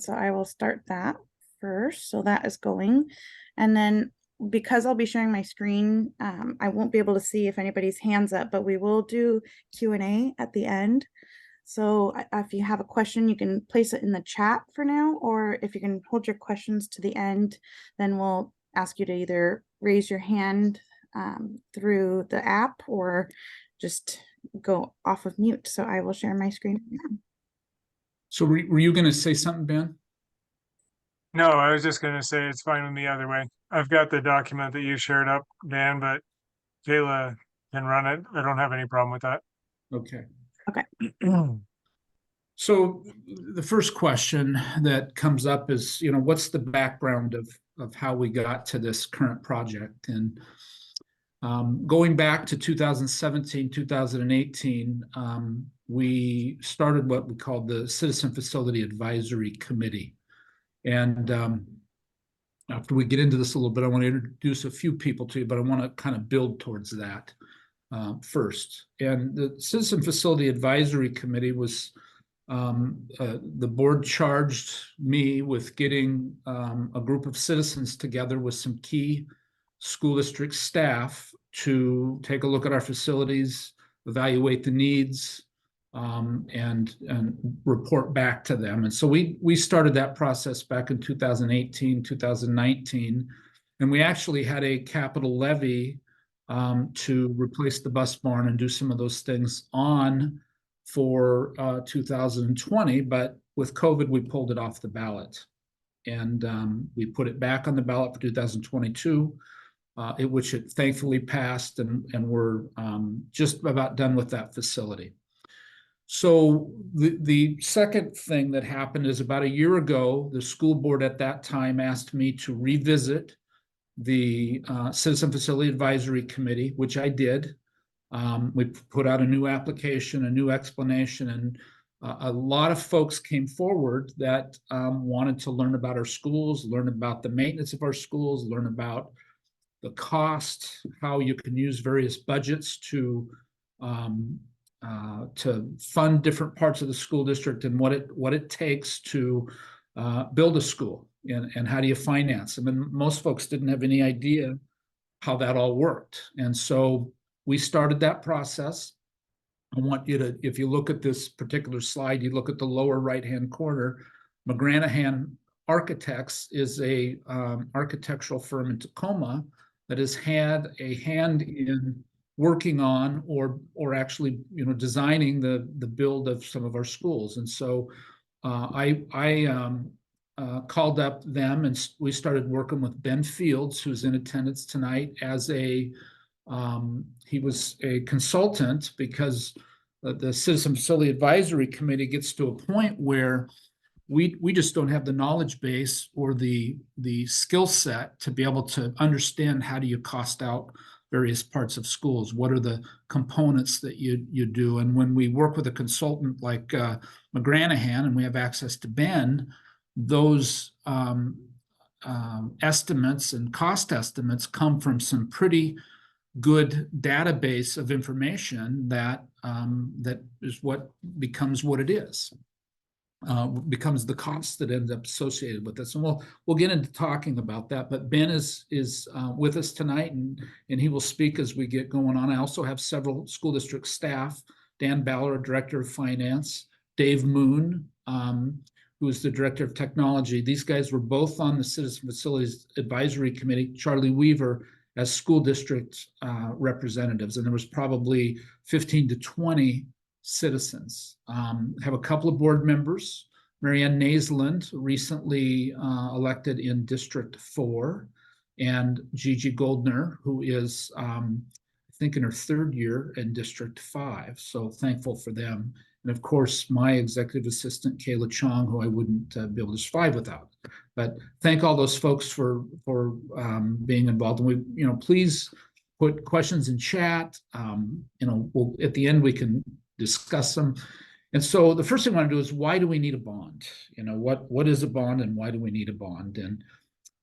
So I will start that first. So that is going. And then because I'll be sharing my screen, I won't be able to see if anybody's hands up, but we will do Q&A at the end. So if you have a question, you can place it in the chat for now, or if you can hold your questions to the end, then we'll ask you to either raise your hand through the app or just go off of mute. So I will share my screen now. So were you going to say something, Ben? No, I was just going to say it's fine with me either way. I've got the document that you shared up, Dan, but Kayla can run it. I don't have any problem with that. Okay. Okay. So the first question that comes up is, what's the background of how we got to this current project? And going back to 2017, 2018, we started what we called the Citizen Facility Advisory Committee. And after we get into this a little bit, I want to introduce a few people to you, but I want to kind of build towards that first. And the Citizen Facility Advisory Committee was the board charged me with getting a group of citizens together with some key school district staff to take a look at our facilities, evaluate the needs, and report back to them. And so we started that process back in 2018, 2019, and we actually had a capital levy to replace the bus barn and do some of those things on for 2020, but with COVID, we pulled it off the ballot. And we put it back on the ballot for 2022, which it thankfully passed, and we're just about done with that facility. So the second thing that happened is about a year ago, the school board at that time asked me to revisit the Citizen Facility Advisory Committee, which I did. We put out a new application, a new explanation, and a lot of folks came forward that wanted to learn about our schools, learn about the maintenance of our schools, learn about the cost, how you can use various budgets to fund different parts of the school district, and what it takes to build a school, and how do you finance. I mean, most folks didn't have any idea how that all worked, and so we started that process. I want you to, if you look at this particular slide, you look at the lower right-hand corner. McGranahan Architects is a architectural firm in Tacoma that has had a hand in working on or actually designing the build of some of our schools. And so I called up them, and we started working with Ben Fields, who's in attendance tonight, as he was a consultant, because the Citizen Facility Advisory Committee gets to a point where we just don't have the knowledge base or the skill set to be able to understand how do you cost out various parts of schools. What are the components that you do? And when we work with a consultant like McGranahan, and we have access to Ben, those estimates and cost estimates come from some pretty good database of information that is what becomes what it is. Becomes the cost that ends up associated with this. And we'll get into talking about that, but Ben is with us tonight, and he will speak as we get going on. I also have several school district staff: Dan Baller, Director of Finance; Dave Moon, who is the Director of Technology. These guys were both on the Citizen Facilities Advisory Committee. Charlie Weaver as school district representatives, and there was probably 15 to 20 citizens. Have a couple of board members: Marianne Naisland, recently elected in District 4, and Gigi Goldner, who is, I think, in her third year in District 5. So thankful for them. And of course, my executive assistant, Kayla Chong, who I wouldn't be able to survive without. But thank all those folks for being involved. And we, please put questions in chat. We'll, at the end, we can discuss them. And so the first thing I want to do is, why do we need a bond? What is a bond, and why do we need a bond? And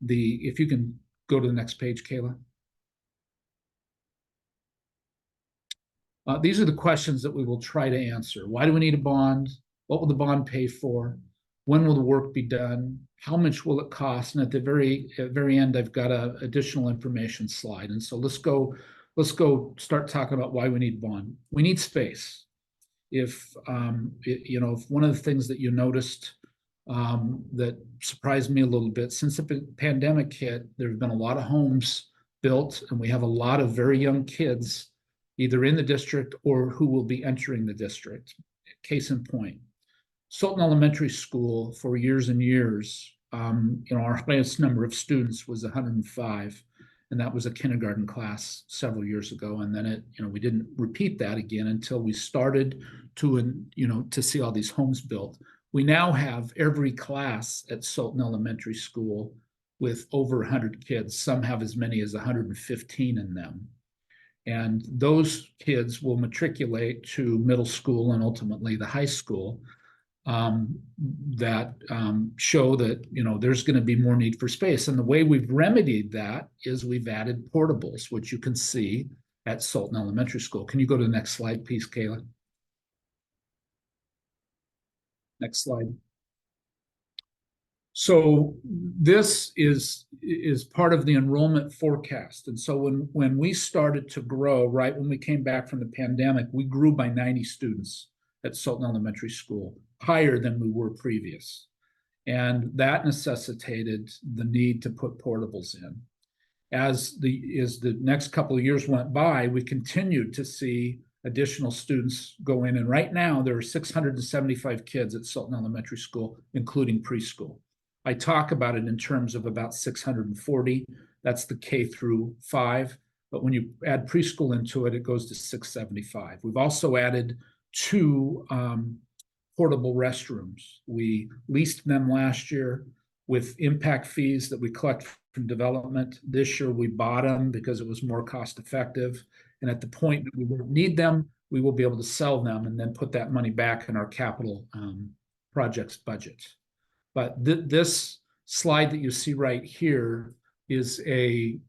if you can go to the next page, Kayla. These are the questions that we will try to answer. Why do we need a bond? What will the bond pay for? When will the work be done? How much will it cost? And at the very end, I've got a additional information slide. And so let's go start talking about why we need bond. We need space. If if one of the things that you noticed that surprised me a little bit, since the pandemic hit, there have been a lot of homes built, and we have a lot of very young kids either in the district or who will be entering the district. Case in point, Sultan Elementary School for years and years, our highest number of students was 105, and that was a kindergarten class several years ago. And then we didn't repeat that again until we started to see all these homes built. We now have every class at Sultan Elementary School with over 100 kids. Some have as many as 115 in them. And those kids will matriculate to middle school and ultimately the high school. That show that there's going to be more need for space. And the way we've remedied that is we've added portables, which you can see at Sultan Elementary School. Can you go to the next slide, please, Kayla? Next slide. So this is part of the enrollment forecast. And so when we started to grow, right when we came back from the pandemic, we grew by 90 students at Sultan Elementary School, higher than we were previous. And that necessitated the need to put portables in. As the next couple of years went by, we continued to see additional students go in. And right now, there are 675 kids at Sultan Elementary School, including preschool. I talk about it in terms of about 640. That's the K through 5. But when you add preschool into it, it goes to 675. We've also added 2 portable restrooms. We leased them last year with impact fees that we collect from development. This year we bought them because it was more cost effective. And at the point that we won't need them, we will be able to sell them and then put that money back in our capital projects budget. But this slide that you see right here is an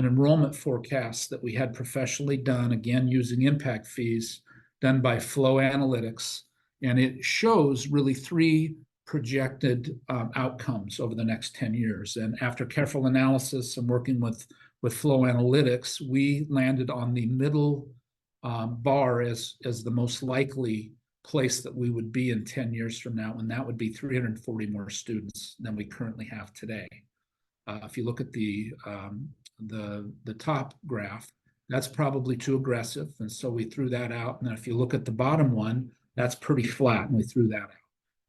enrollment forecast that we had professionally done, again, using impact fees, done by Flow Analytics, and it shows really 3 projected outcomes over the next 10 years. And after careful analysis and working with Flow Analytics, we landed on the middle bar as the most likely place that we would be in 10 years from now, and that would be 340 more students than we currently have today. If you look at the top graph, that's probably too aggressive, and so we threw that out. And then if you look at the bottom one, that's pretty flat, and we threw that out.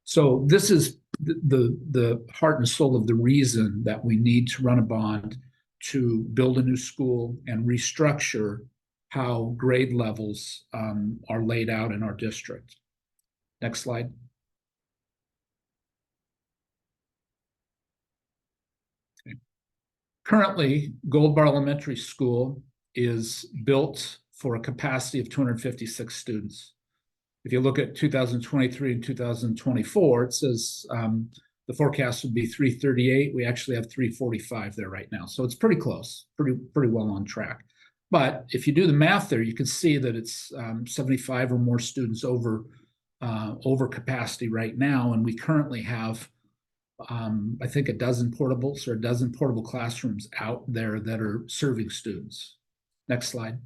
So this is the heart and soul of the reason that we need to run a bond to build a new school and restructure how grade levels are laid out in our district. Next slide. Okay. Currently, Gold Bar Elementary School is built for a capacity of 256 students. If you look at 2023 and 2024, it says the forecast would be 338. We actually have 345 there right now. So it's pretty close, pretty well on track. But if you do the math there, you can see that it's 75 or more students over capacity right now. And we currently have, I think, a dozen portables or a dozen portable classrooms out there that are serving students. Next slide.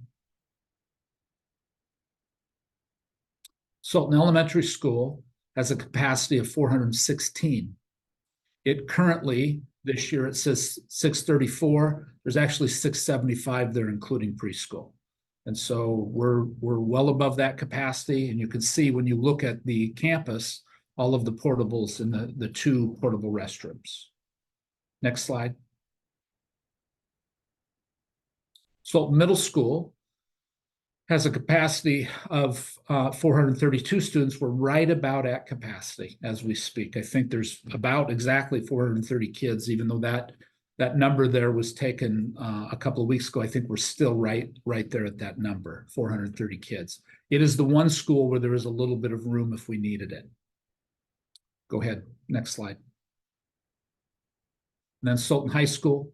Sultan Elementary School has a capacity of 416. It currently, this year, it says 634. There's actually 675 there, including preschool. And so we're well above that capacity. And you can see when you look at the campus, all of the portables and the 2 portable restrooms. Next slide. Sultan Middle School has a capacity of 432 students. We're right about at capacity as we speak. I think there's about exactly 430 kids, even though that number there was taken a couple of weeks ago. I think we're still right there at that number, 430 kids. It is the one school where there is a little bit of room if we needed it. Go ahead, next slide. And then Sultan High School,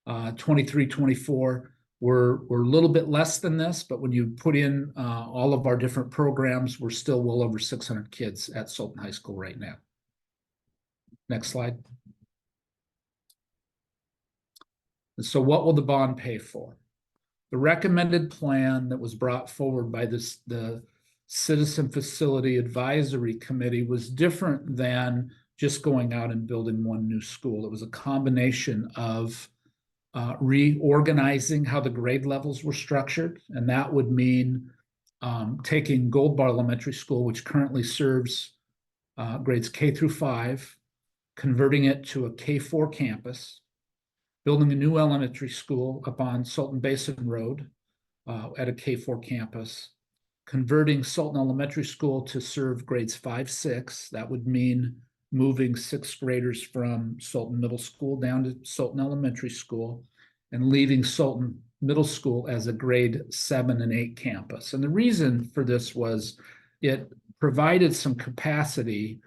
23-24. We're a little bit less than this, but when you put in all of our different programs, we're still well over 600 kids at Sultan High School right now. Next slide. And so what will the bond pay for? The recommended plan that was brought forward by the Citizen Facility Advisory Committee was different than just going out and building one new school. It was a combination of reorganizing how the grade levels were structured, and that would mean taking Gold Bar Elementary School, which currently serves grades K through 5, converting it to a K4 campus, building a new elementary school up on Sultan Basin Road at a K4 campus, converting Sultan Elementary School to serve grades 5, 6. That would mean moving 6th graders from Sultan Middle School down to Sultan Elementary School and leaving Sultan Middle School as a grade 7 and 8 campus. And the reason for this was it provided some capacity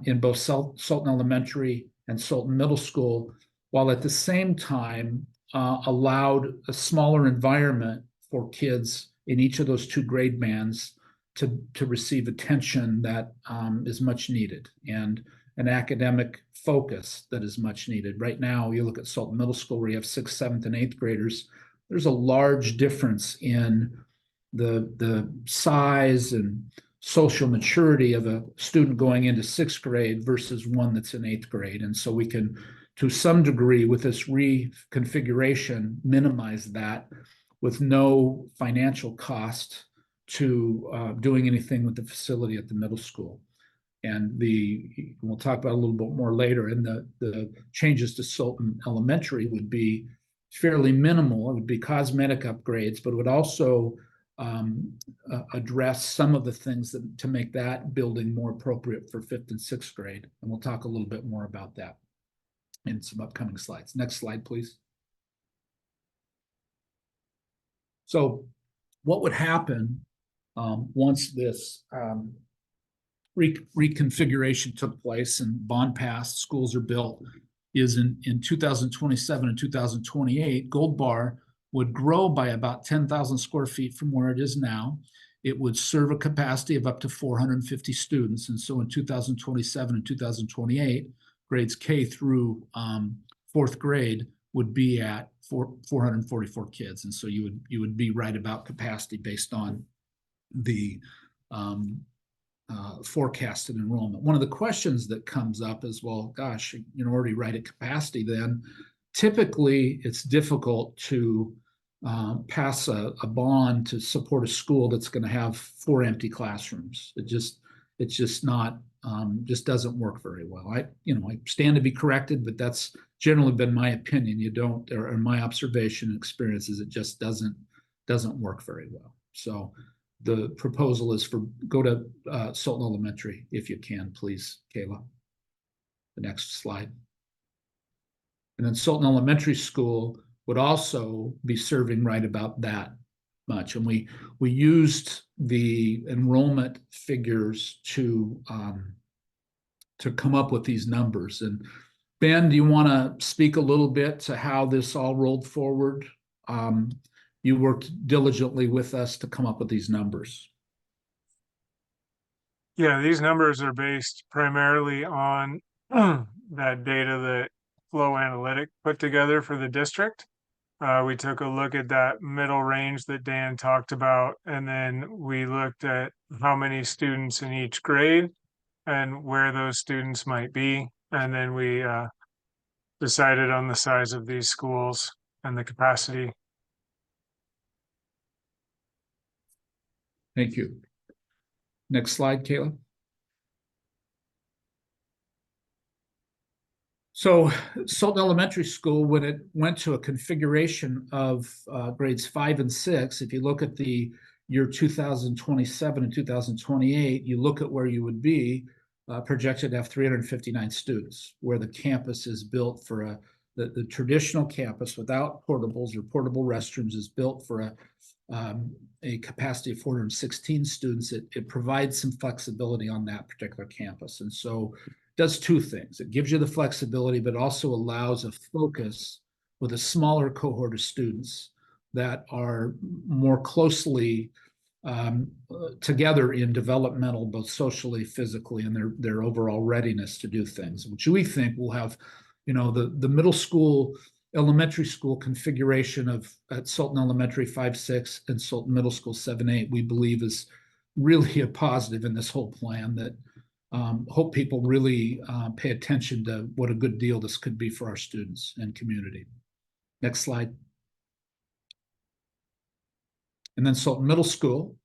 in both Sultan Elementary and Sultan Middle School, while at the same time allowed a smaller environment for kids in each of those 2 grade bands to receive attention that is much needed and an academic focus that is much needed. Right now, you look at Sultan Middle School where you have 6th, 7th, and 8th graders, there's a large difference in the size and social maturity of a student going into 6th grade versus one that's in 8th grade. And so we can, to some degree, with this reconfiguration, minimize that with no financial cost to doing anything with the facility at the middle school. And we'll talk about it a little bit more later, and the changes to Sultan Elementary would be fairly minimal. It would be cosmetic upgrades, but it would also address some of the things to make that building more appropriate for 5th and 6th grade. And we'll talk a little bit more about that in some upcoming slides. Next slide, please. So what would happen once this reconfiguration took place and bond passed, schools are built, is in 2027 and 2028, Gold Bar would grow by about 10,000 square feet from where it is now. It would serve a capacity of up to 450 students. And so in 2027 and 2028, grades K through 4th grade would be at 444 kids. And so you would be right about capacity based on the forecasted enrollment. One of the questions that comes up is, well, gosh, you're already right at capacity then. Typically, it's difficult to pass a bond to support a school that's going to have 4 empty classrooms. It's just not, just doesn't work very well. I stand to be corrected, but that's generally been my opinion. You don't, or my observation and experience is it just doesn't work very well. So the proposal is go to Sultan Elementary if you can, please, Kayla. The next slide. And then Sultan Elementary School would also be serving right about that much. And we used the enrollment figures to come up with these numbers. And Ben, do you want to speak a little bit to how this all rolled forward? You worked diligently with us to come up with these numbers. Yeah, these numbers are based primarily on that data that Flow Analytic put together for the district. We took a look at that middle range that Dan talked about, and then we looked at how many students in each grade and where those students might be. And then we decided on the size of these schools and the capacity. Thank you. Next slide, Kayla. So Sultan Elementary School, when it went to a configuration of grades 5 and 6, if you look at the year 2027 and 2028, you look at where you would be projected to have 359 students, where the campus is built for the traditional campus without portables or portable restrooms is built for a capacity of 416 students. It provides some flexibility on that particular campus. And so does 2 things. It gives you the flexibility, but also allows a focus with a smaller cohort of students that are more closely together in developmental, both socially, physically, and their overall readiness to do things, which we think will have, the middle school, elementary school configuration of at Sultan Elementary 5-6 and Sultan Middle School 7-8, we believe is really a positive in this whole plan that hope people really pay attention to what a good deal this could be for our students and community. Next slide. And then Sultan Middle School,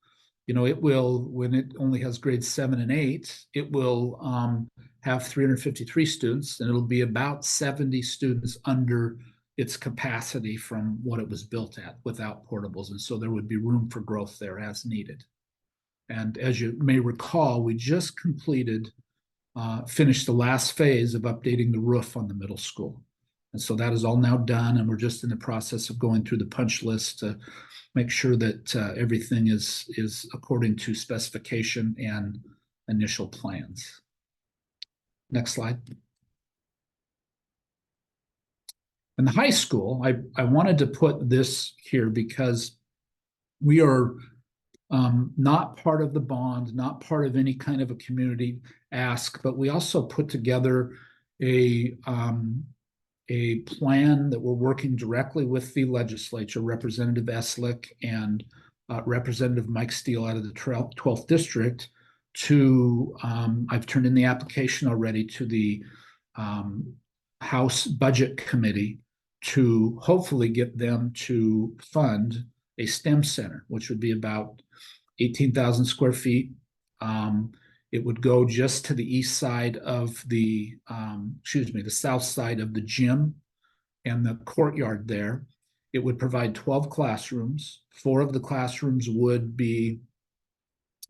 it will, when it only has grades 7 and 8, it will have 353 students, and it'll be about 70 students under its capacity from what it was built at without portables. And so there would be room for growth there as needed. And as you may recall, we just finished the last phase of updating the roof on the middle school. And so that is all now done, and we're just in the process of going through the punch list to make sure that everything is according to specification and initial plans. Next slide. In the high school, I wanted to put this here because we are not part of the bond, not part of any kind of a community ask, but we also put together a plan that we're working directly with the legislature, Representative Eslick and Representative Mike Steele out of the 12th District to, I've turned in the application already to the House Budget Committee to hopefully get them to fund a STEM center, which would be about 18,000 square feet. It would go just to the east side of the south side of the gym and the courtyard there. It would provide 12 classrooms. 4 of the classrooms would be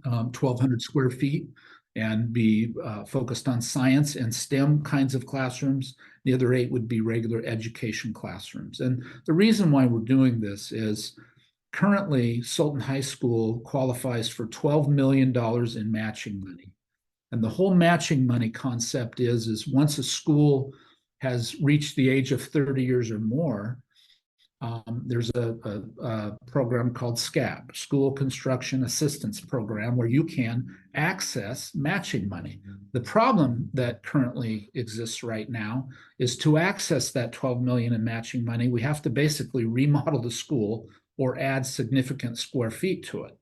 1,200 square feet and be focused on science and STEM kinds of classrooms. The other 8 would be regular education classrooms. And the reason why we're doing this is currently Sultan High School qualifies for $12 million in matching money. And the whole matching money concept is once a school has reached the age of 30 years or more, there's a program called SCAP, School Construction Assistance Program, where you can access matching money. The problem that currently exists right now is to access that 12 million in matching money, we have to basically remodel the school or add significant square feet to it.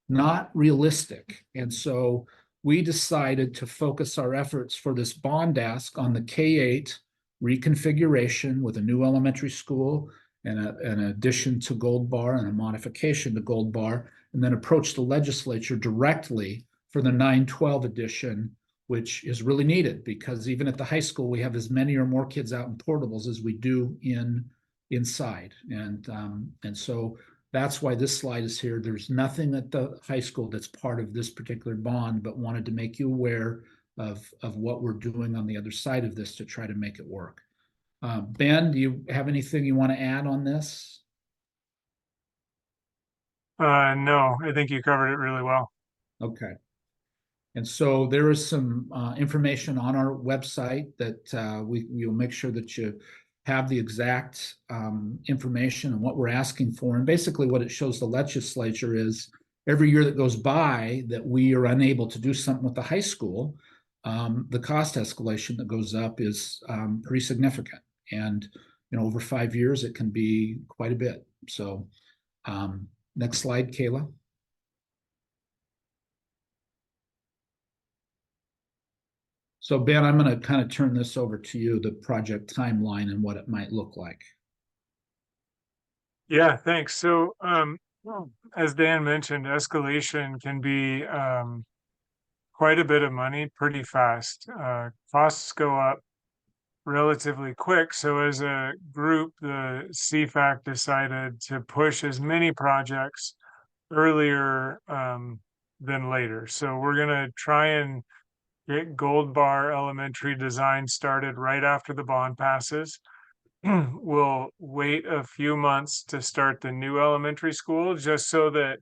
Not realistic. And so we decided to focus our efforts for this bond ask on the K-8 reconfiguration with a new elementary school and an addition to Gold Bar and a modification to Gold Bar, and then approach the legislature directly for the 9-12 edition, which is really needed because even at the high school, we have as many or more kids out in portables as we do inside. And so that's why this slide is here. There's nothing at the high school that's part of this particular bond, but wanted to make you aware of what we're doing on the other side of this to try to make it work. Ben, do you have anything you want to add on this? No, I think you covered it really well. Okay. And so there is some information on our website that we'll make sure that you have the exact information and what we're asking for. And basically what it shows the legislature is every year that goes by that we are unable to do something with the high school, the cost escalation that goes up is pretty significant. And, over 5 years, it can be quite a bit. So next slide, Kayla. So Ben, I'm going to kind of turn this over to you, the project timeline and what it might look like. Yeah, thanks. So as Dan mentioned, escalation can be quite a bit of money pretty fast. Costs go up relatively quick. So as a group, the CFAC decided to push as many projects earlier than later. So we're going to try and get Gold Bar Elementary design started right after the bond passes. We'll wait a few months to start the new elementary school, just so that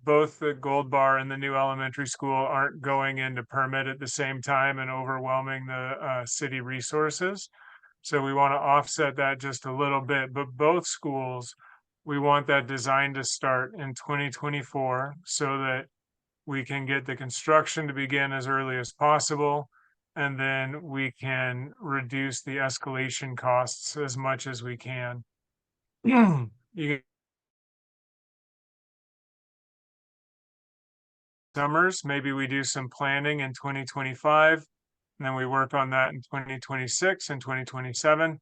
both the Gold Bar and the new elementary school aren't going into permit at the same time and overwhelming the city resources. So we want to offset that just a little bit, but both schools we want that design to start in 2024 so that we can get the construction to begin as early as possible. And then we can reduce the escalation costs as much as we can. You summers, maybe we do some planning in 2025, and then we work on that in 2026 and 2027.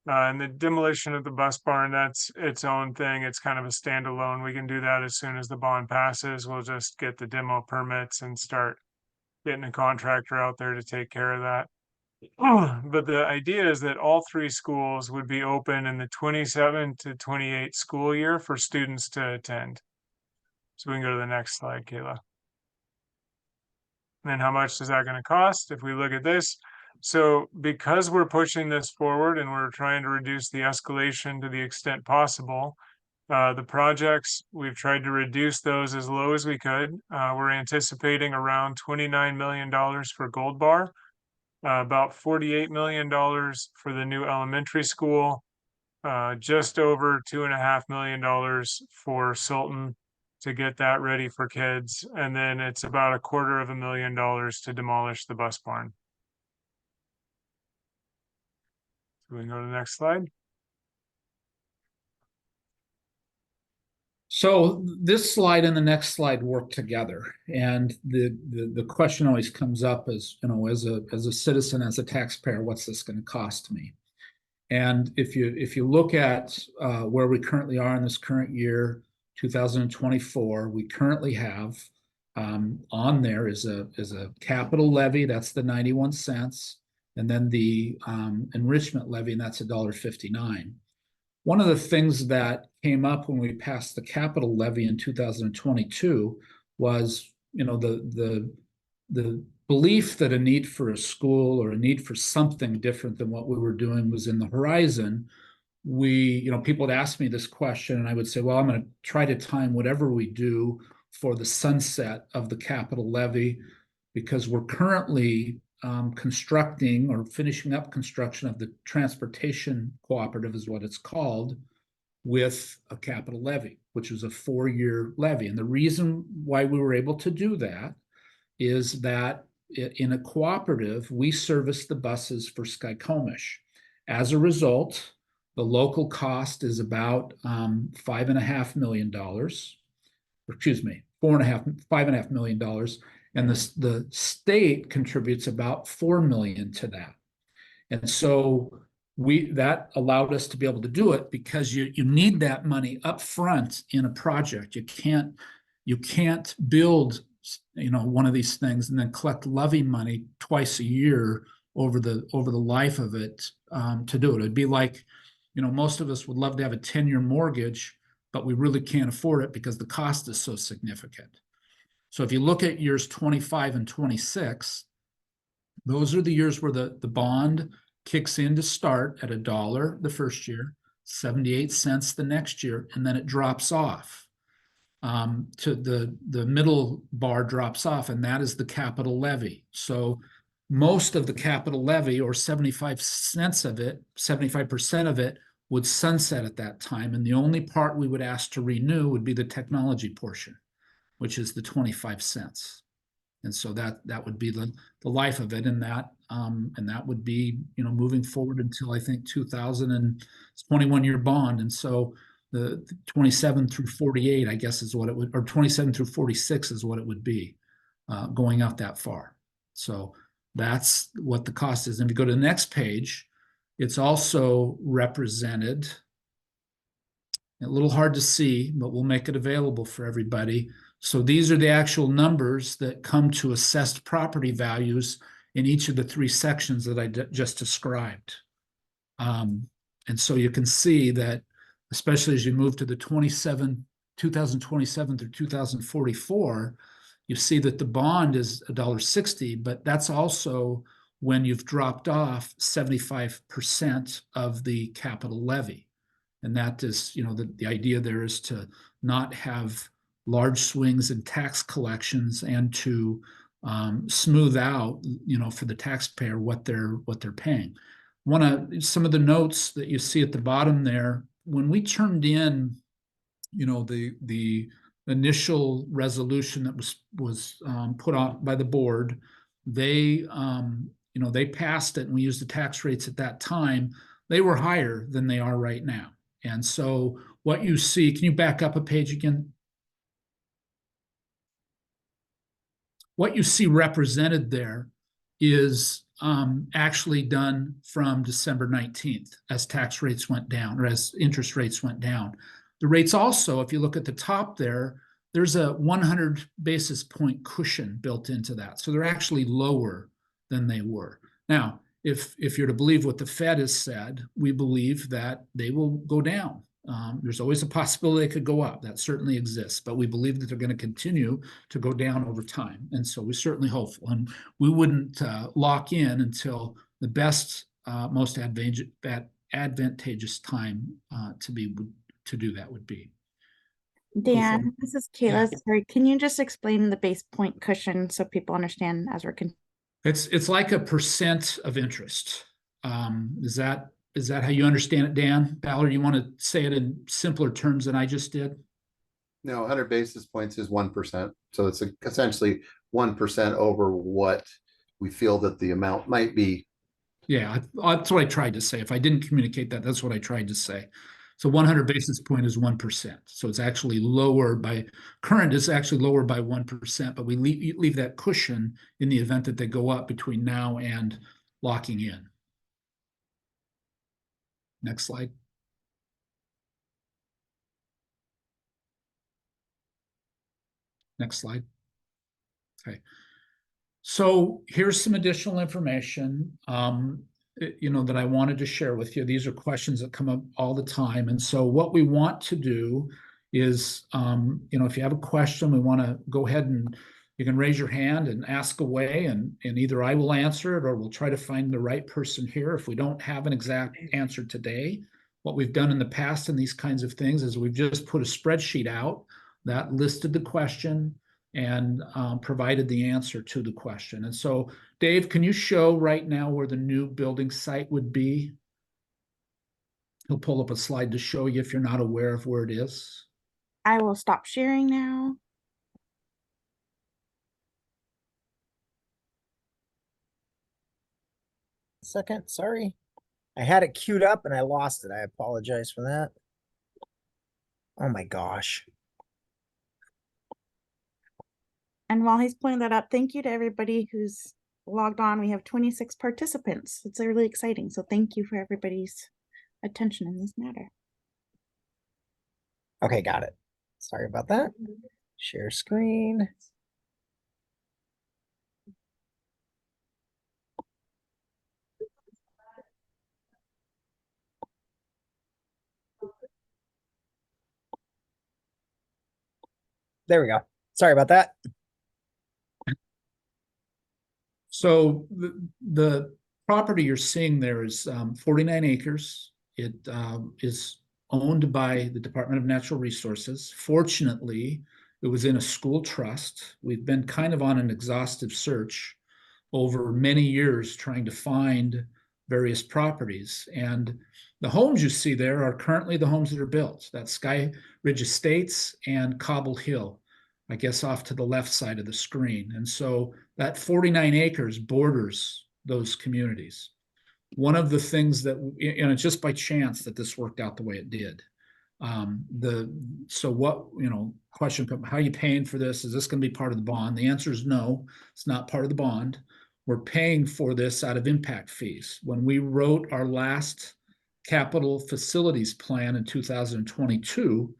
And the demolition of the bus barn, that's its own thing. It's kind of a standalone. We can do that as soon as the bond passes. We'll just get the demo permits and start getting a contractor out there to take care of that. But the idea is that all three schools would be open in the 27 to 28 school year for students to attend. So we can go to the next slide, Kayla. And then how much is that going to cost? If we look at this, so because we're pushing this forward and we're trying to reduce the escalation to the extent possible, the projects, we've tried to reduce those as low as we could. We're anticipating around $29 million for Gold Bar, about $48 million for the new elementary school, just over $2.5 million for Sultan to get that ready for kids. And then it's about $250,000 to demolish the bus barn. So we can go to the next slide. So this slide and the next slide work together, and the question always comes up as, you know, as a citizen, as a taxpayer, what's this going to cost me? And if you look at where we currently are in this current year, 2024, we currently have on there is a capital levy, that's the 91 cents, and then the enrichment levy, and that's $1.59. One of the things that came up when we passed the capital levy in 2022 was, you know, the belief that a need for a school or a need for something different than what we were doing was in the horizon. You know, people would ask me this question, and I would say, well, I'm going to try to time whatever we do for the sunset of the capital levy, because we're currently constructing or finishing up construction of the transportation cooperative, is what it's called, with a capital levy, which was a 4-year levy. And the reason why we were able to do that is that in a cooperative, we service the buses for Skykomish. As a result, the local cost is about $5.5 million, or excuse me, $5.5 million. And the state contributes about $4 million to that. And so that allowed us to be able to do it, because you need that money up front in a project. You can't build, you know, one of these things and then collect levy money twice a year over the life of it to do it. It'd be like, you know, most of us would love to have a 10-year mortgage, but we really can't afford it because the cost is so significant. So if you look at years 25 and 26, those are the years where the bond kicks in to start at $1 the first year, 78 cents the next year, and then it drops off. To the middle bar drops off, and that is the capital levy. So most of the capital levy, or 75 cents of it, 75% of it, would sunset at that time. And the only part we would ask to renew would be the technology portion, which is the 25 cents. And so that would be the life of it, and that would be, you know, moving forward until I think 21-year bond. And so the 27 through 48, I guess, is what it would, or 27 through 46 is what it would be, going out that far. So that's what the cost is. And if you go to the next page, it's also represented, a little hard to see, but we'll make it available for everybody. So these are the actual numbers that come to assessed property values in each of the 3 sections that I just described. And so you can see that, especially as you move to the 2027 through 2044, you see that the bond is $1.60, but that's also when you've dropped off 75% of the capital levy. And that is, you know, the idea there is to not have large swings in tax collections, and to smooth out, you know, for the taxpayer what they're paying. Some of the notes that you see at the bottom there, when we turned in the initial resolution that was put on by the board, they they passed it, and we used the tax rates at that time. They were higher than they are right now. And so what you see, can you back up a page again? What you see represented there is actually done from December 19th as tax rates went down, or as interest rates went down. The rates also, if you look at the top there, there's a 100 basis point cushion built into that. So they're actually lower than they were. Now, if you're to believe what the Fed has said, we believe that they will go down. There's always a possibility they could go up. That certainly exists, but we believe that they're going to continue to go down over time. And so we're certainly hopeful. And we wouldn't lock in until the best, most advantageous time to do that would be. Dan, this is Kayla. Sorry, can you just explain the base point cushion so people understand as we're It's like a percent of interest. Is that how you understand it, Dan? Ballard, you want to say it in simpler terms than I just did? No, 100 basis points is 1%. So it's essentially 1% over what we feel that the amount might be. Yeah, that's what I tried to say. If I didn't communicate that, that's what I tried to say. So 100 basis point is 1%. So it's actually lower by, current is actually lower by 1%, but we leave that cushion in the event that they go up between now and locking in. Next slide. Next slide. Okay. So here's some additional information, that I wanted to share with you. These are questions that come up all the time. And so what we want to do is, if you have a question, we want to go ahead and you can raise your hand and ask away, and either I will answer it or we'll try to find the right person here. If we don't have an exact answer today, what we've done in the past in these kinds of things is we've just put a spreadsheet out that listed the question and provided the answer to the question. And so, Dave, can you show right now where the new building site would be? He'll pull up a slide to show you if you're not aware of where it is. I will stop sharing now. Second, sorry. I had it queued up and I lost it. I apologize for that. Oh my gosh. And while he's pulling that up, thank you to everybody who's logged on. We have 26 participants. It's really exciting. So thank you for everybody's attention in this matter. Okay, got it. Sorry about that. Share screen. There we go. Sorry about that. So the property you're seeing there is 49 acres. It is owned by the Department of Natural Resources. Fortunately, it was in a school trust. We've been kind of on an exhaustive search over many years trying to find various properties. And the homes you see there are currently the homes that are built. That's Sky Ridge Estates and Cobble Hill, I guess off to the left side of the screen. And so that 49 acres borders those communities. One of the things that, it's just by chance that this worked out the way it did. Question, how are you paying for this? Is this going to be part of the bond? The answer is no, it's not part of the bond. We're paying for this out of impact fees. When we wrote our last capital facilities plan in 2022,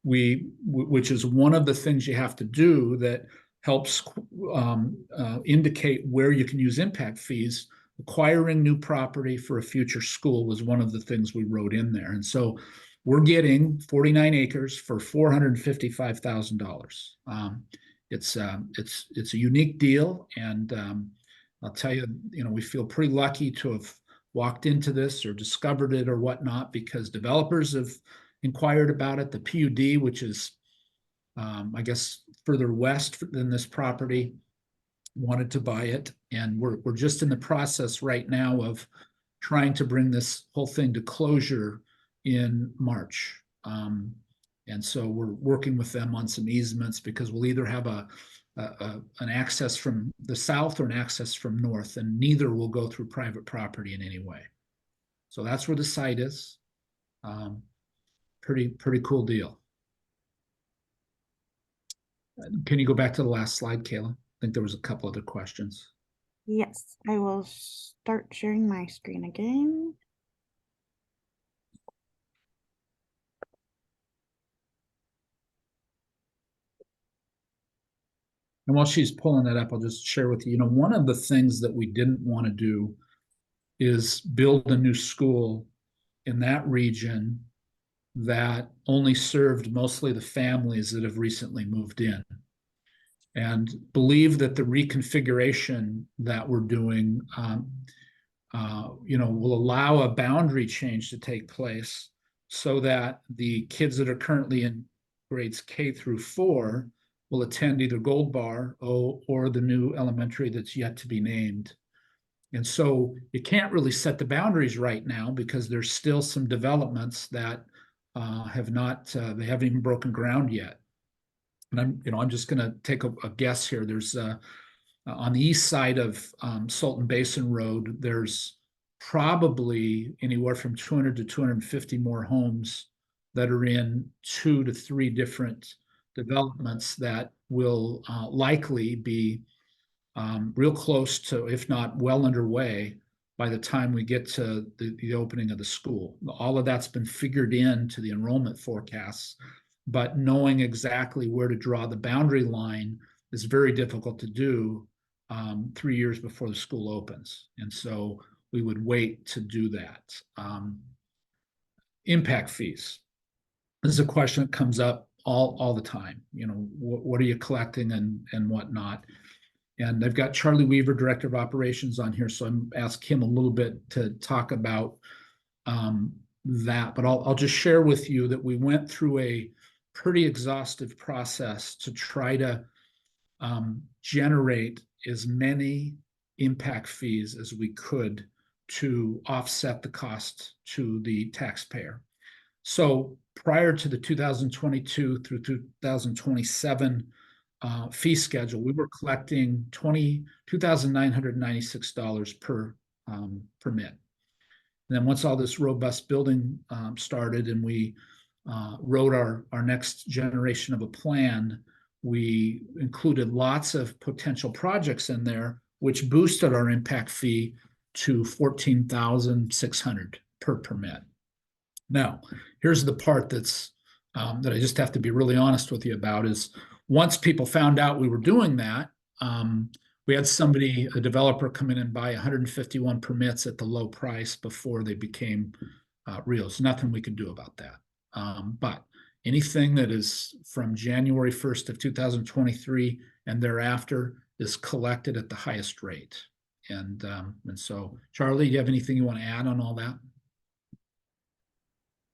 which is one of the things you have to do that helps indicate where you can use impact fees. Acquiring new property for a future school was one of the things we wrote in there. And so we're getting 49 acres for $455,000. It's a unique deal. And I'll tell you, we feel pretty lucky to have walked into this or discovered it or whatnot, because developers have inquired about it. The PUD, which is, I guess, further west than this property, wanted to buy it. And we're just in the process right now of trying to bring this whole thing to closure in March. And so we're working with them on some easements because we'll either have an access from the south or an access from north, and neither will go through private property in any way. So that's where the site is. Pretty cool deal. Can you go back to the last slide, Kayla? I think there was a couple other questions. Yes, I will start sharing my screen again. And while she's pulling that up, I'll just share with you, you know, one of the things that we didn't want to do is build a new school in that region that only served mostly the families that have recently moved in. And believe that the reconfiguration that we're doing, you know, will allow a boundary change to take place so that the kids that are currently in grades K through 4 will attend either Gold Bar or the new elementary that's yet to be named. And so you can't really set the boundaries right now because there's still some developments that have not, they haven't even broken ground yet. And I'm just going to take a guess here. There's on the east side of Sultan Basin Road, there's probably anywhere from 200 to 250 more homes that are in 2 to 3 different developments that will likely be real close to, if not well underway, by the time we get to the opening of the school. All of that's been figured into the enrollment forecasts, but knowing exactly where to draw the boundary line is very difficult to do 3 years before the school opens. And so we would wait to do that. Impact fees. This is a question that comes up all the time. You know, what are you collecting and whatnot? And I've got Charlie Weaver, Director of Operations, on here, so I'm asking him a little bit to talk about that. But I'll just share with you that we went through a pretty exhaustive process to try to generate as many impact fees as we could to offset the cost to the taxpayer. So prior to the 2022 through 2027 fee schedule, we were collecting $2,996 per permit. And then once all this robust building started and we wrote our next generation of a plan, we included lots of potential projects in there, which boosted our impact fee to $14,600 per permit. Now, here's the part that's that I just have to be really honest with you about is once people found out we were doing that, we had a developer come in and buy 151 permits at the low price before they became real. There's nothing we could do about that. But anything that is from January 1st of 2023 and thereafter is collected at the highest rate. And so, Charlie, do you have anything you want to add on all that?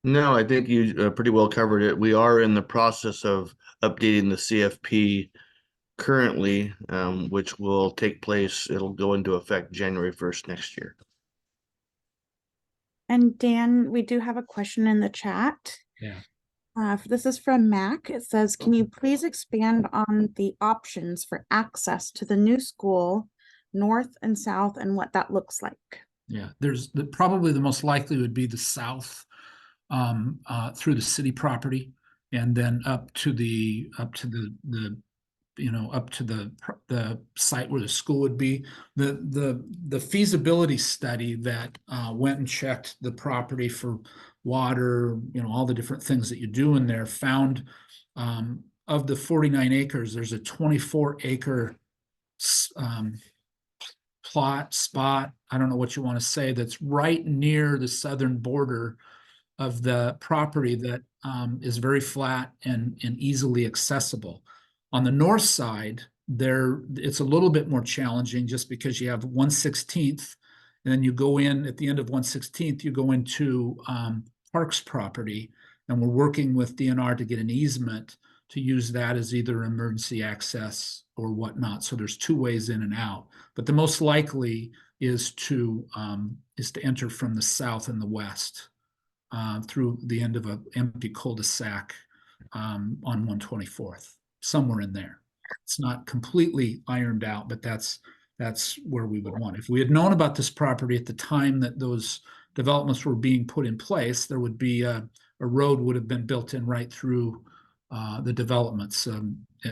No, I think you pretty well covered it. We are in the process of updating the CFP currently, which will take place. It'll go into effect January 1st next year. And Dan, we do have a question in the chat. Yeah. This is from Mac. It says, can you please expand on the options for access to the new school, north and south, and what that looks like? Yeah, probably the most likely would be the south through the city property, and then up to the site where the school would be. The feasibility study that went and checked the property for water, all the different things that you do in there, found of the 49 acres, there's a 24-acre spot, I don't know what you want to say, that's right near the southern border of the property that is very flat and easily accessible. On the north side, it's a little bit more challenging just because you have 1/16th, and then you go in at the end of 1/16th, you go into Parks property, and we're working with DNR to get an easement to use that as either emergency access or whatnot. So there's 2 ways in and out, but the most likely is to enter from the south and the west through the end of an empty cul-de-sac on 124th, somewhere in there. It's not completely ironed out, but that's where we would want. If we had known about this property at the time that those developments were being put in place, there would be a road would have been built in right through the developments.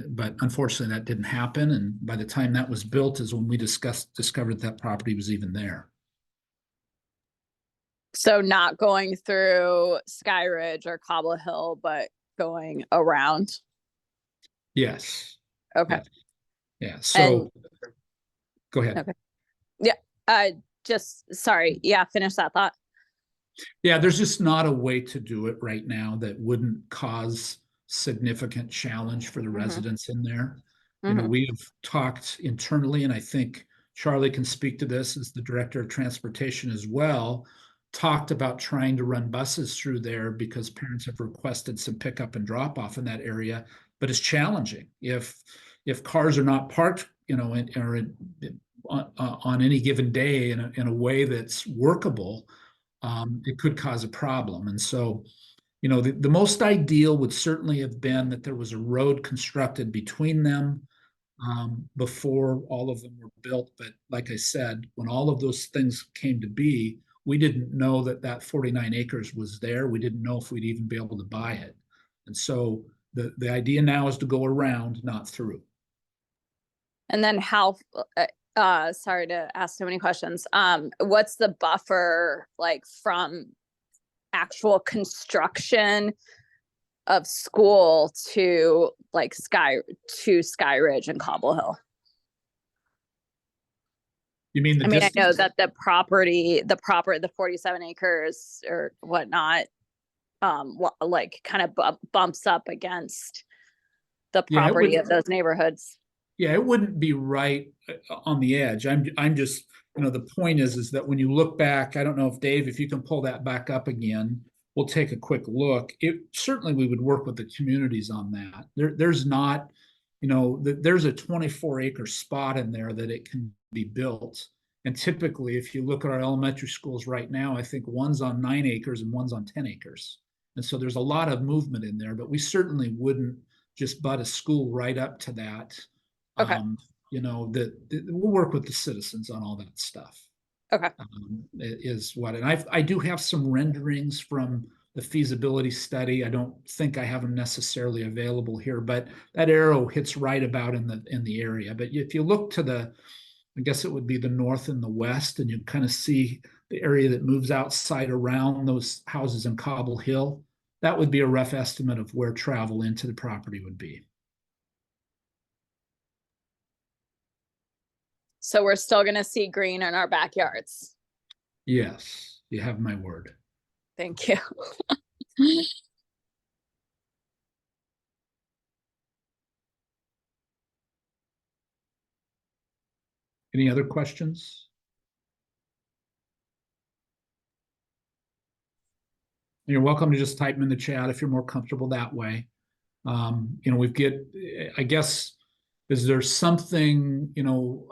But unfortunately, that didn't happen. And by the time that was built is when we discovered that property was even there. So not going through Sky Ridge or Cobble Hill, but going around. Yes. Okay. Yeah. So go ahead. Okay. Yeah. Just sorry. Yeah. Finish that thought. Yeah. There's just not a way to do it right now that wouldn't cause significant challenge for the residents in there. You know, we have talked internally, and I think Charlie can speak to this as the director of transportation as well, talked about trying to run buses through there because parents have requested some pickup and drop off in that area, but it's challenging. If cars are not parked, you know, on any given day in a way that's workable, it could cause a problem. And so, you know, the most ideal would certainly have been that there was a road constructed between them before all of them were built. But like I said, when all of those things came to be, we didn't know that 49 acres was there. We didn't know if we'd even be able to buy it. And so the idea now is to go around, not through. And then how, sorry to ask so many questions. What's the buffer like from actual construction of school to like Sky Ridge and Cobble Hill? You mean I know that the 47 acres or whatnot, like kind of bumps up against the property of those neighborhoods. Yeah, it wouldn't be right on the edge. I'm just, you know, the point is that when you look back, I don't know if Dave, if you can pull that back up again, we'll take a quick look. Certainly we would work with the communities on that. There's not, you know, there's a 24 acre spot in there that it can be built. And typically, if you look at our elementary schools right now, I think one's on 9 acres and one's on 10 acres. And so there's a lot of movement in there, but we certainly wouldn't just butt a school right up to that. Okay. You know, we'll work with the citizens on all that stuff. Okay. Is what, and I do have some renderings from the feasibility study. I don't think I have them necessarily available here, but that arrow hits right about in the area. But if you look to I guess it would be the north and the west, and you kind of see the area that moves outside around those houses in Cobble Hill. That would be a rough estimate of where travel into the property would be. So we're still going to see green in our backyards. Yes, you have my word. Thank you. Any other questions? You're welcome to just type them in the chat if you're more comfortable that way. You know, I guess, is there something, you know,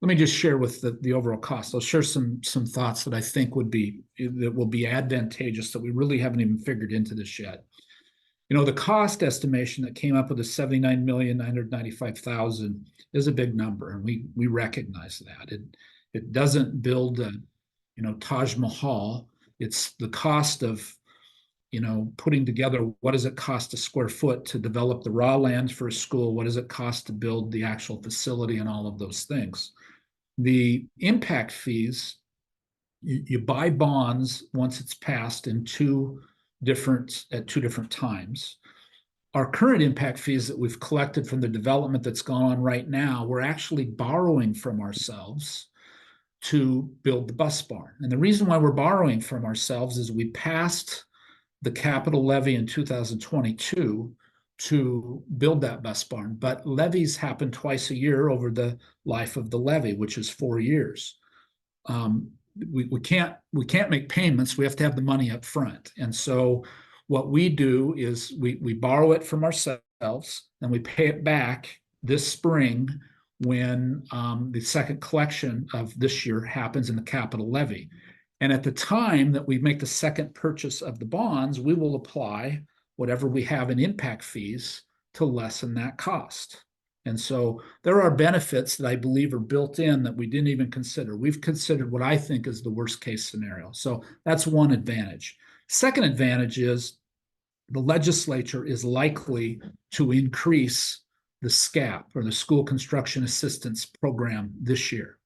let me just share with the overall cost. I'll share some thoughts that I think will be advantageous that we really haven't even figured into this yet. You know, the cost estimation that came up with the $79,995,000 is a big number, and we recognize that. It doesn't build a, you know, Taj Mahal. It's the cost of, you know, putting together what does it cost a square foot to develop the raw land for a school? What does it cost to build the actual facility and all of those things? The impact fees, you buy bonds once it's passed at two different times. Our current impact fees that we've collected from the development that's gone on right now, we're actually borrowing from ourselves to build the bus barn. And the reason why we're borrowing from ourselves is we passed the capital levy in 2022 to build that bus barn, but levies happen twice a year over the life of the levy, which is 4 years. We can't make payments. We have to have the money up front. And so what we do is we borrow it from ourselves and we pay it back this spring when the second collection of this year happens in the capital levy. And at the time that we make the second purchase of the bonds, we will apply whatever we have in impact fees to lessen that cost. And so there are benefits that I believe are built in that we didn't even consider. We've considered what I think is the worst case scenario. So that's one advantage. Second advantage is the legislature is likely to increase the SCAP, or the School Construction Assistance Program, this year.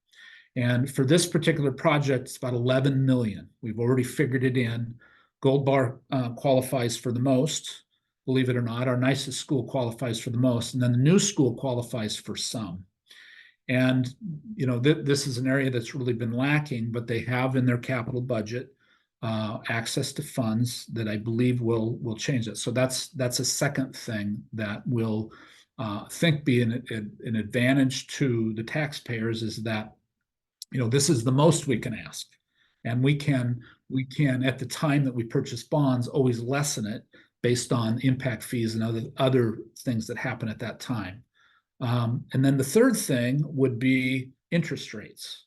And for this particular project, it's about 11 million. We've already figured it in. Gold Bar qualifies for the most. Believe it or not, our nicest school qualifies for the most, and then the new school qualifies for some. And this is an area that's really been lacking, but they have in their capital budget access to funds that I believe will change it. So that's a second thing that will think be an advantage to the taxpayers, is that this is the most we can ask, and we can at the time that we purchase bonds always lessen it based on impact fees and other things that happen at that time. And then the third thing would be interest rates.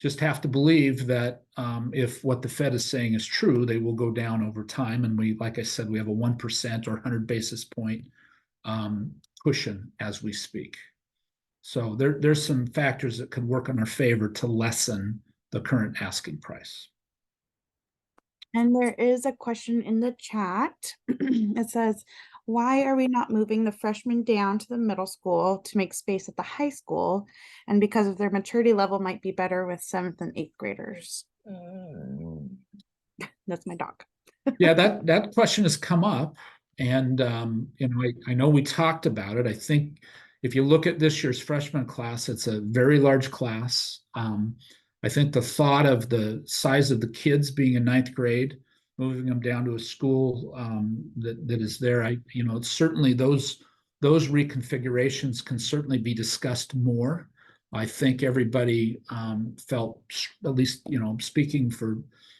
Just have to believe that if what the Fed is saying is true, they will go down over time. And like I said, we have a 1% or 100 basis point cushion as we speak. So there's some factors that could work in our favor to lessen the current asking price. And there is a question in the chat. It says, why are we not moving the freshmen down to the middle school to make space at the high school? And because of their maturity level might be better with 7th and 8th graders. That's my dog. Yeah, that question has come up. And I know we talked about it. I think if you look at this year's freshman class, it's a very large class. I think the thought of the size of the kids being in 9th grade, moving them down to a school that is there, it's certainly those reconfigurations can certainly be discussed more. I think everybody felt, at least, speaking for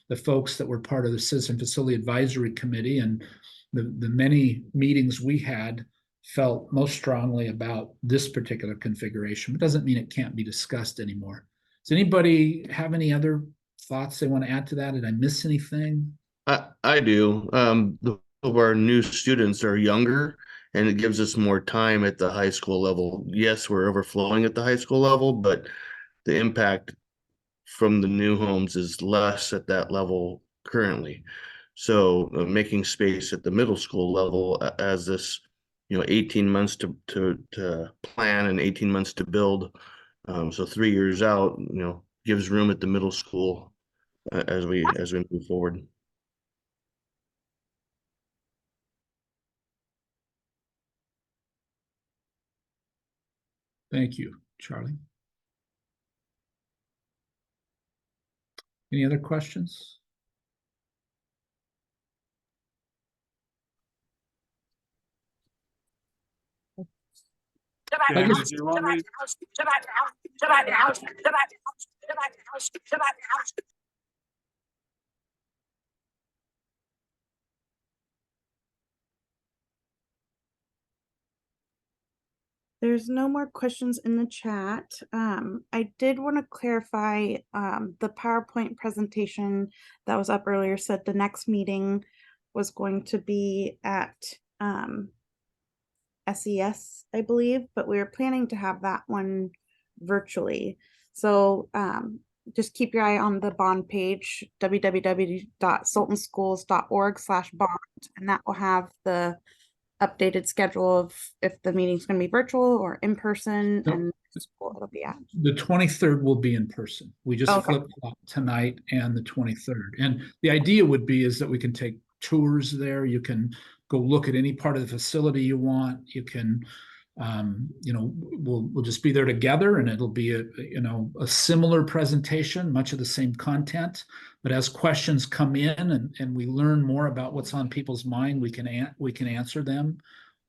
the folks that were part of the Citizen Facility Advisory Committee and the many meetings we had, felt most strongly about this particular configuration. It doesn't mean it can't be discussed anymore. Does anybody have any other thoughts they want to add to that? Did I miss anything? I do. Of our new students are younger, and it gives us more time at the high school level. Yes, we're overflowing at the high school level, but the impact from the new homes is less at that level currently. So making space at the middle school level as this, 18 months to plan and 18 months to build. So 3 years out, gives room at the middle school as we move forward. Thank you, Charlie. Any other questions? Dan, did you want me? There's no more questions in the chat. I did want to clarify the PowerPoint presentation that was up earlier said the next meeting was going to be at SES, I believe, but we were planning to have that one virtually. So just keep your eye on the bond page, www.sultanschools.org/bond, and that will have the updated schedule of if the meeting's going to be virtual or in person, Nope. and the school it'll be at. The 23rd will be in person. We just Okay. flipped tonight and the 23rd. And the idea would be is that we can take tours there. You can go look at any part of the facility you want. You can, we'll just be there together, and it'll be a similar presentation, much of the same content. But as questions come in and we learn more about what's on people's mind, we can answer them.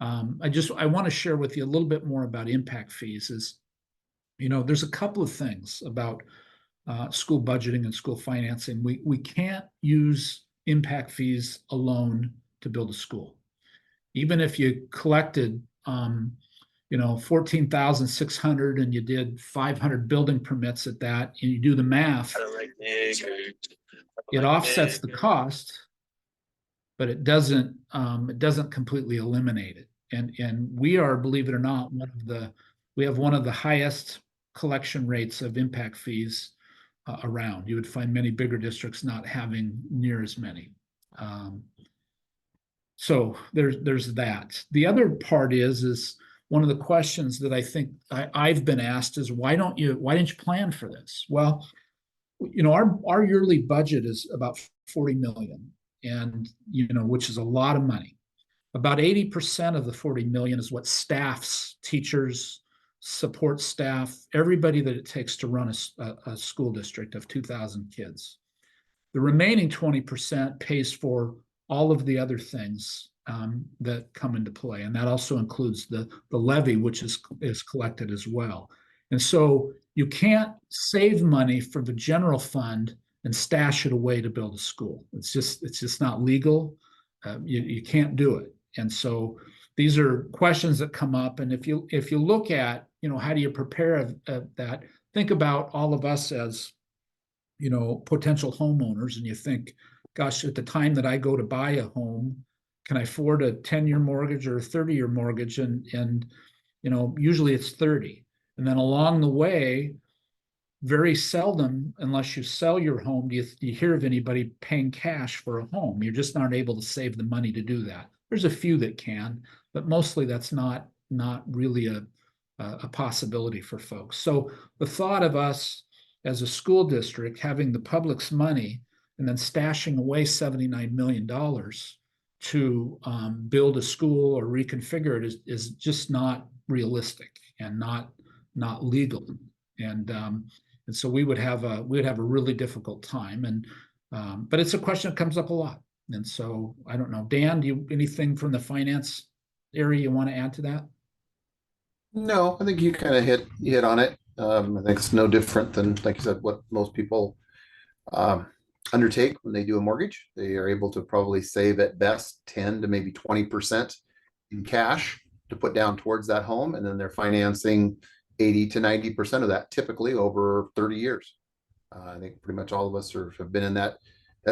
I want to share with you a little bit more about impact fees. There's a couple of things about school budgeting and school financing. We can't use impact fees alone to build a school. Even if you collected 14,600 and you did 500 building permits at that, and you do the math, it offsets the cost. but it doesn't completely eliminate it. And we are, believe it or not, we have one of the highest collection rates of impact fees around. You would find many bigger districts not having near as many. So there's that. The other part is one of the questions that I think I've been asked is why didn't you plan for this? Well, our yearly budget is about 40 million, and which is a lot of money. About 80% of the 40 million is what staffs, teachers, support staff, everybody that it takes to run a school district of 2,000 kids. The remaining 20% pays for all of the other things that come into play, and that also includes the levy, which is collected as well. And so you can't save money for the general fund and stash it away to build a school. It's just not legal. You can't do it. And so these are questions that come up. And if you look at, how do you prepare that? Think about all of us as, potential homeowners, and you think, gosh, at the time that I go to buy a home, can I afford a 10-year mortgage or a 30-year mortgage? And usually it's 30. And then along the way, very seldom, unless you sell your home, do you hear of anybody paying cash for a home. You're just not able to save the money to do that. There's a few that can, but mostly that's not really a possibility for folks. So the thought of us as a school district having the public's money and then stashing away $79 million to build a school or reconfigure it is just not realistic and not legal. And so we would have a really difficult time. And but it's a question that comes up a lot. And so I don't know, Dan, anything from the finance area you want to add to that? No, I think you kind of hit on it. I think it's no different than, like you said, what most people undertake when they do a mortgage. They are able to probably save at best 10 to maybe 20% in cash to put down towards that home, and then they're financing 80 to 90% of that typically over 30 years. I think pretty much all of us have been in that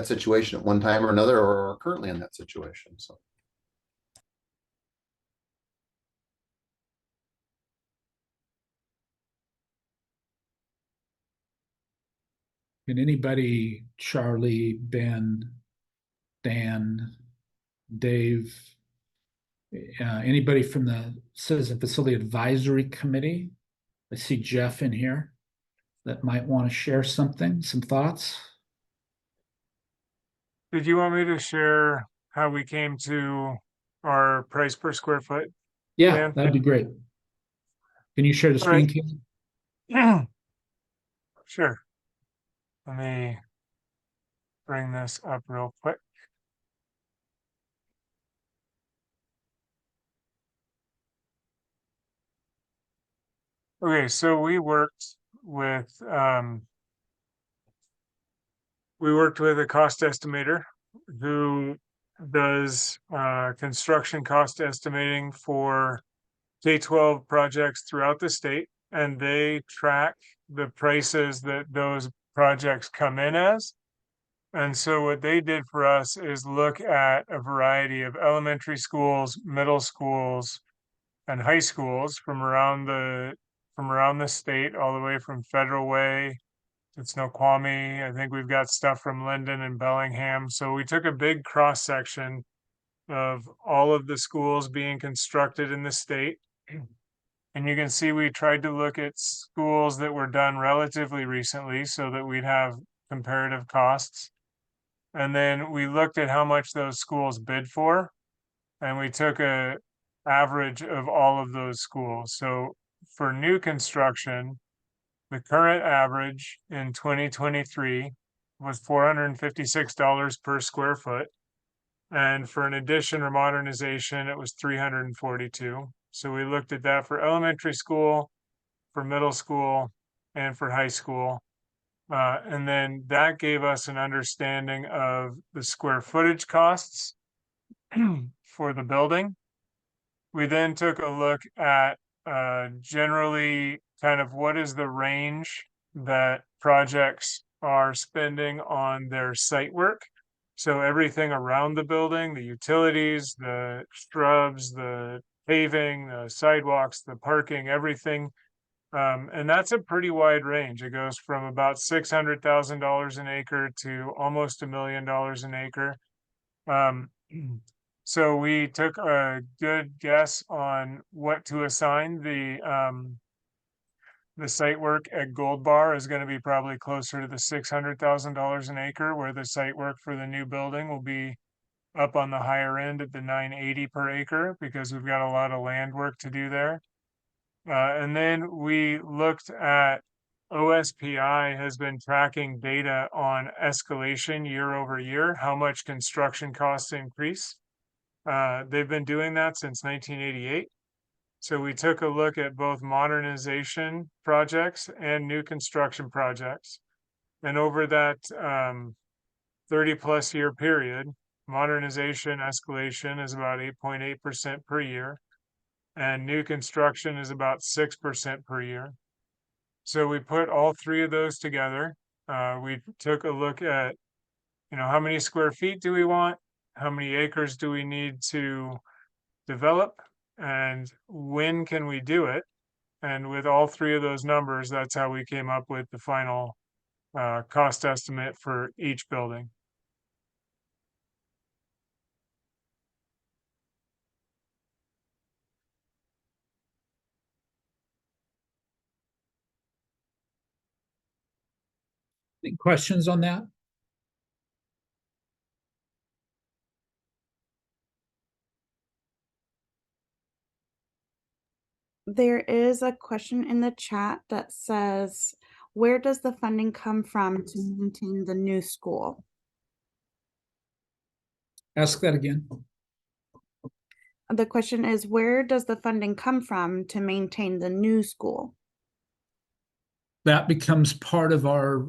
situation at one time or another, or are currently in that situation. So. Can anybody, Charlie, Ben, Dan, Dave, anybody from the Citizen Facility Advisory Committee? I see Jeff in here that might want to share some thoughts. Did you want me to share how we came to our price per square foot? Yeah, Dan? that'd be great. Can you share the screen, Kim? Yeah. Sure. Let me bring this up real quick. Okay, so we worked with a cost estimator who does construction cost estimating for K-12 projects throughout the state, and they track the prices that those projects come in as. And so what they did for us is look at a variety of elementary schools, middle schools, and high schools from around the state, all the way from Federal Way to Snoqualmie. I think we've got stuff from Linden and Bellingham. So we took a big cross section of all of the schools being constructed in the state. And you can see we tried to look at schools that were done relatively recently so that we'd have comparative costs. And then we looked at how much those schools bid for, and we took a average of all of those schools. So for new construction, the current average in 2023 was $456 per square foot. And for an addition or modernization, it was $342. So we looked at that for elementary school, for middle school, and for high school. And then that gave us an understanding of the square footage costs for the building. We then took a look at generally kind of what is the range that projects are spending on their site work. So everything around the building, the utilities, the shrubs, the paving, the sidewalks, the parking, everything. And that's a pretty wide range. It goes from about $600,000 an acre to almost $1 million an acre. So we took a good guess on what to assign. The site work at Gold Bar is going to be probably closer to the $600,000 an acre, where the site work for the new building will be up on the higher end at the 980 per acre, because we've got a lot of land work to do there. And then we looked at OSPI has been tracking data on escalation year over year, how much construction costs increase. They've been doing that since 1988. So we took a look at both modernization projects and new construction projects. And over that 30 plus year period, modernization escalation is about 8.8% per year, and new construction is about 6% per year. So we put all three of those together. We took a look at, how many square feet do we want? How many acres do we need to develop? And when can we do it? And with all three of those numbers, that's how we came up with the final cost estimate for each building. Any questions on that? There is a question in the chat that says, where does the funding come from to maintain the new school? Ask that again. The question is, where does the funding come from to maintain the new school? That becomes part of our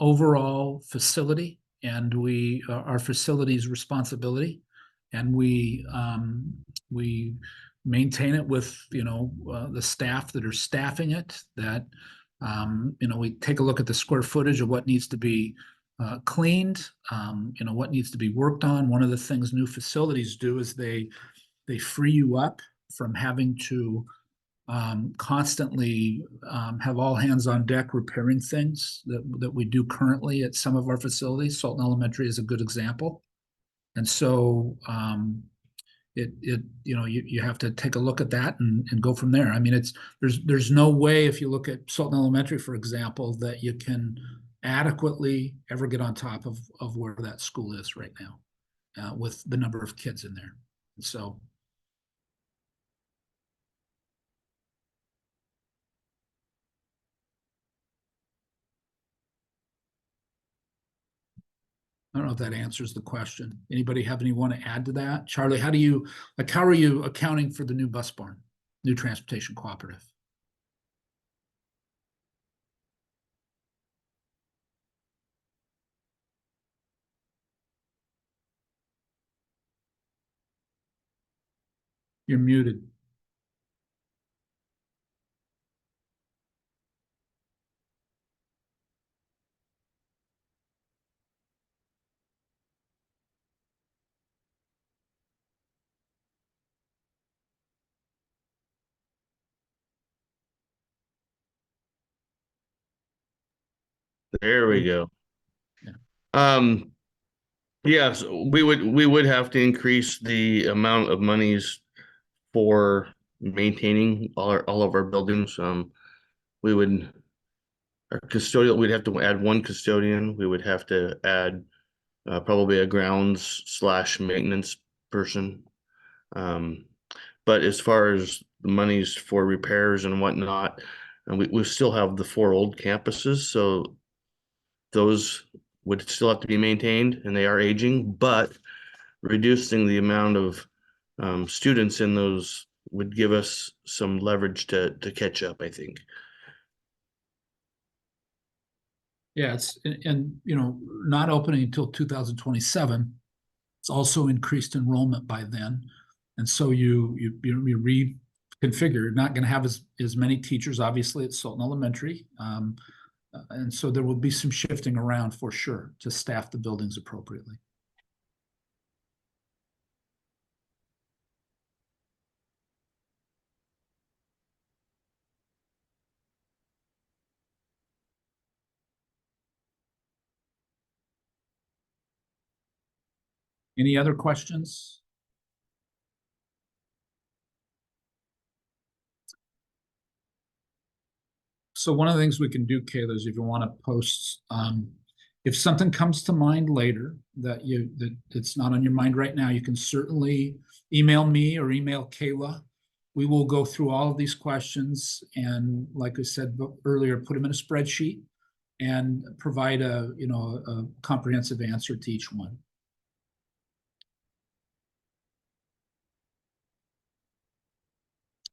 overall facility, and our facility's responsibility, and we maintain it with the staff that are staffing it. That we take a look at the square footage of what needs to be cleaned, what needs to be worked on. One of the things new facilities do is they free you up from having to constantly have all hands on deck repairing things that we do currently at some of our facilities. Sultan Elementary is a good example. And so you have to take a look at that and go from there. I mean, there's no way, if you look at Sultan Elementary, for example, that you can adequately ever get on top of where that school is right now with the number of kids in there. And so I don't know if that answers the question. Anybody have anyone to add to that? Charlie, how are you accounting for the new bus barn, new transportation cooperative? You're muted. There we go. Yeah. Yes, we would have to increase the amount of monies for maintaining all of our buildings. Our custodial, we'd have to add one custodian. We would have to add probably a grounds/maintenance person. But as far as the monies for repairs and whatnot, and we still have the 4 old campuses, so those would still have to be maintained, and they are aging, but reducing the amount of students in those would give us some leverage to catch up, I think. Yeah, it's not opening until 2027. It's also increased enrollment by then, and so you reconfigure. You're not going to have as many teachers, obviously, at Sultan Elementary, and so there will be some shifting around for sure to staff the buildings appropriately. Any other questions? So one of the things we can do, Kayla, is if you want to post, if something comes to mind later that it's not on your mind right now, you can certainly email me or email Kayla. We will go through all of these questions and, like I said earlier, put them in a spreadsheet and provide a comprehensive answer to each one.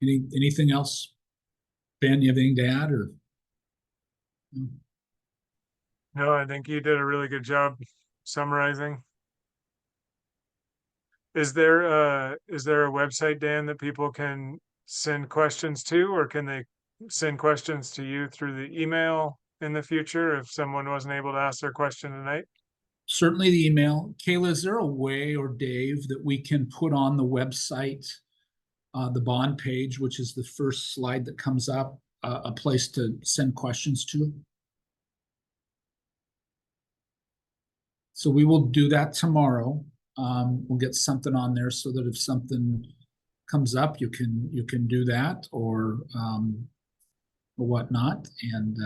Anything else? Ben, you have anything to add or? No, I think you did a really good job summarizing. Is there a website, Dan, that people can send questions to, or can they send questions to you through the email in the future if someone wasn't able to ask their question tonight? Certainly the email. Kayla, is there a way, or Dave, that we can put on the website, the bond page, which is the first slide that comes up, a place to send questions to? So we will do that tomorrow. We'll get something on there so that if something comes up, you can do that or whatnot. And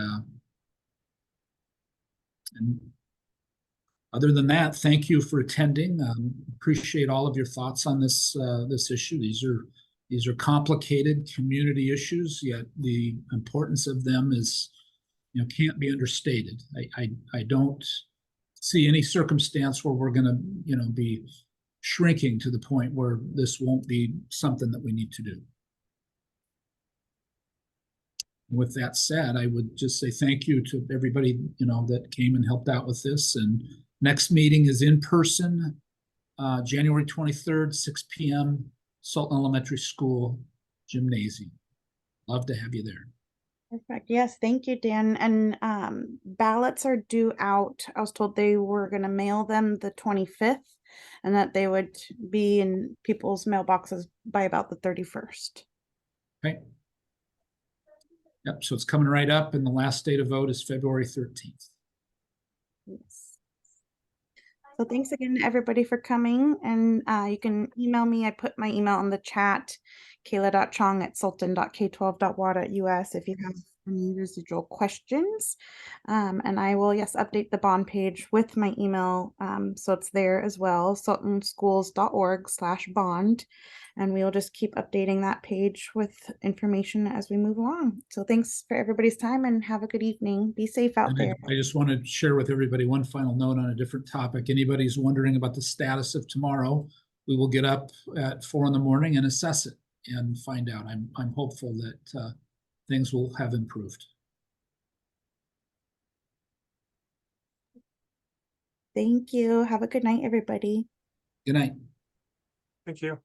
other than that, thank you for attending. Appreciate all of your thoughts on this issue. These are complicated community issues, yet the importance of them is, can't be understated. I don't see any circumstance where we're going to, be shrinking to the point where this won't be something that we need to do. With that said, I would just say thank you to everybody, that came and helped out with this. And next meeting is in person, January 23rd, 6 p.m., Sultan Elementary School Gymnasium. Love to have you there. Perfect. Yes, thank you, Dan. And ballots are due out. I was told they were going to mail them the 25th and that they would be in people's mailboxes by about the 31st. Okay. Yep, so it's coming right up, and the last day to vote is February 13th. Yes. So thanks again to everybody for coming, and you can email me. I put my email in the chat, kayla.chong@sultan.k12.wa.us if you have any residual questions. And I will, yes, update the bond page with my email, so it's there as well, sultanschools.org/bond. And we'll just keep updating that page with information as we move along. So thanks for everybody's time and have a good evening. Be safe out there. I just want to share with everybody one final note on a different topic. Anybody's wondering about the status of tomorrow, we will get up at 4 in the morning and assess it and find out. I'm hopeful that things will have improved. Thank you. Have a good night, everybody. Good night. Thank you.